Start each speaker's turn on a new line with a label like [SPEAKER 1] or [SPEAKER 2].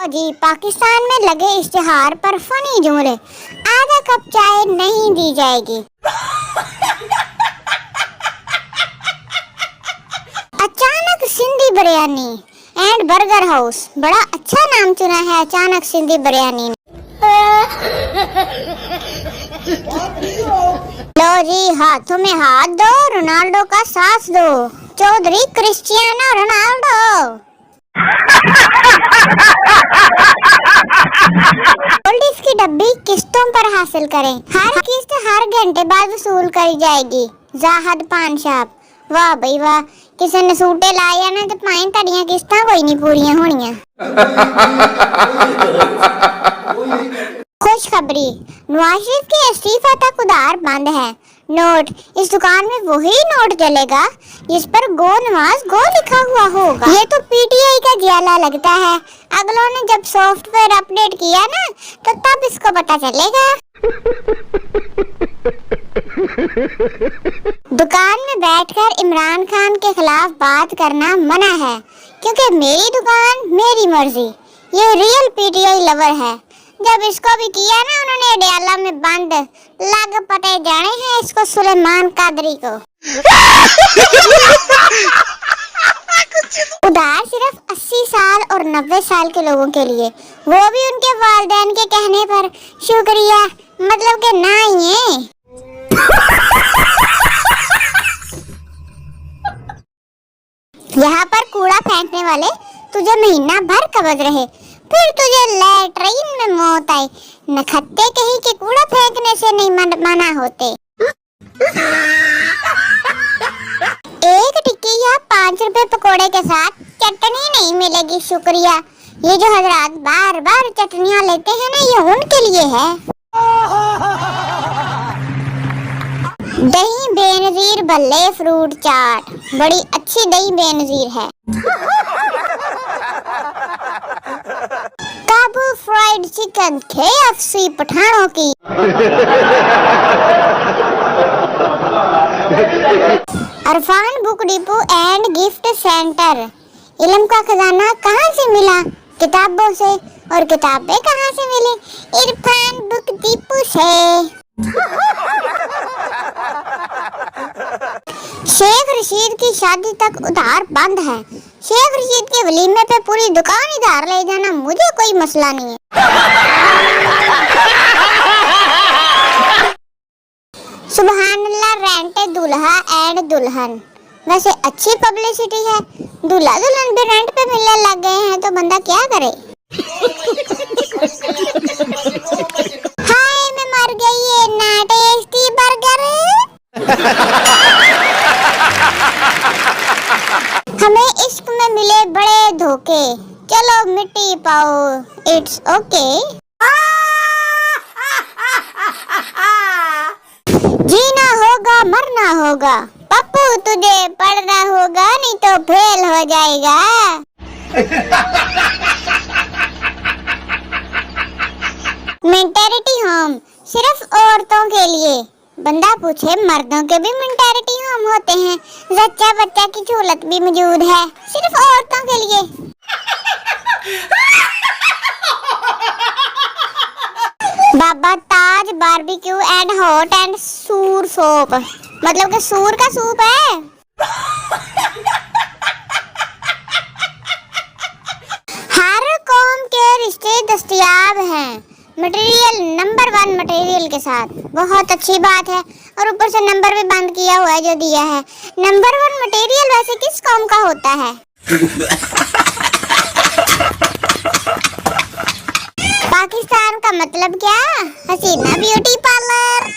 [SPEAKER 1] जी, पाकिस्तान में लगे इश्तिहार पर फनी जुमले। आधा कप चाय नहीं दी जाएगी। अचानक Sindhi biryani and burger house. बड़ा अच्छा नाम चुना है अचानक सिंधी बिरयानी ने। लो जी, हाथों में हाथ दो, रोनाल्डो का साथ दो। Chaudhary Cristiano Ronaldo. गोल्डिस की डब्बी किस्तों पर हासिल करें। हर किस्त हर घंटे बाद वसूल करी जाएगी। जाहद पान शॉप। वाह भाई वाह, किसी ने सूटे लाया ना तो पाए तड़ियां किस्तां कोई नहीं पूरियां होनियां। खुशखबरी, नवाज शरीफ के इस्तीफा तक उधार बंद है। नोट, इस दुकान में वही नोट चलेगा जिस पर गो नवाज गो लिखा हुआ होगा। ये तो पीटीआई का जियाला लगता है। अगलों ने जब सॉफ्टवेयर अपडेट किया ना तो तब इसको पता चलेगा। दुकान में बैठकर इमरान खान के खिलाफ बात करना मना है, क्योंकि मेरी दुकान मेरी मर्जी। ये रियल पीटीआई लवर है। जब इसको भी किया ना उन्होंने अडयाला में बंद, लग पते जाने हैं इसको सुलेमान कादरी को। उधार सिर्फ 80 साल और 90 साल के लोगों के लिए, वो भी उनके वालिदैन के कहने पर। शुक्रिया मतलब के ना ही है। यहाँ पर कूड़ा फेंकने वाले तुझे महीना भर कब्ज रहे, फिर तुझे लैट्रिन में मौत आई। नखत्ते कहीं के कूड़ा फेंकने से नहीं मना होते। एक टिक्की या 5 रुपए पकोड़े के साथ चटनी नहीं मिलेगी। शुक्रिया। ये जो हजरात बार बार चटनियाँ लेते हैं ना, ये उनके लिए है। दही बेनजीर भल्ले फ्रूट चाट। बड़ी अच्छी दही बेनजीर है। काबू फ्राइड चिकन KFC पठानों की। Irfan book depot and gift centre. इल्म का खजाना कहाँ से मिला? किताबों से। और किताबें कहाँ से मिली? इरफान बुक डिपो से। शेख रशीद की शादी तक उधार बंद है। शेख रशीद के वलीमे पे पूरी दुकान उधार ले जाना मुझे कोई मसला नहीं है। सुबहानल्लाह, रेंट दूल्हा एंड दुल्हन। वैसे अच्छी पब्लिसिटी है। दूल्हा दुल्हन भी रेंट पे मिलने लग गए हैं तो बंदा क्या करे। हाय मैं मर गई, ये ना टेस्टी बर्गर। हमें इश्क में मिले बड़े धोखे, चलो मिट्टी पाओ, इट्स ओके। जीना होगा मरना होगा, पप्पू तुझे पढ़ना होगा नहीं तो फेल हो जाएगा। मेंटेलिटी होम सिर्फ औरतों के लिए। बंदा पूछे मर्दों के भी मेंटेलिटी होम होते हैं। जच्चा बच्चा की झूलत भी मौजूद है, सिर्फ औरतों के लिए। बाबा ताज बारबेक्यू एंड हॉट एंड सूर सोप। मतलब कि सूर का सूप है। हर कौम के रिश्ते दस्तयाब हैं, मटेरियल नंबर 1 मटेरियल के साथ। बहुत अच्छी बात है। और ऊपर से नंबर भी बंद किया हुआ है जो दिया है। नंबर 1 मटेरियल वैसे किस कौम का होता है? पाकिस्तान का मतलब क्या? हसीना ब्यूटी पार्लर।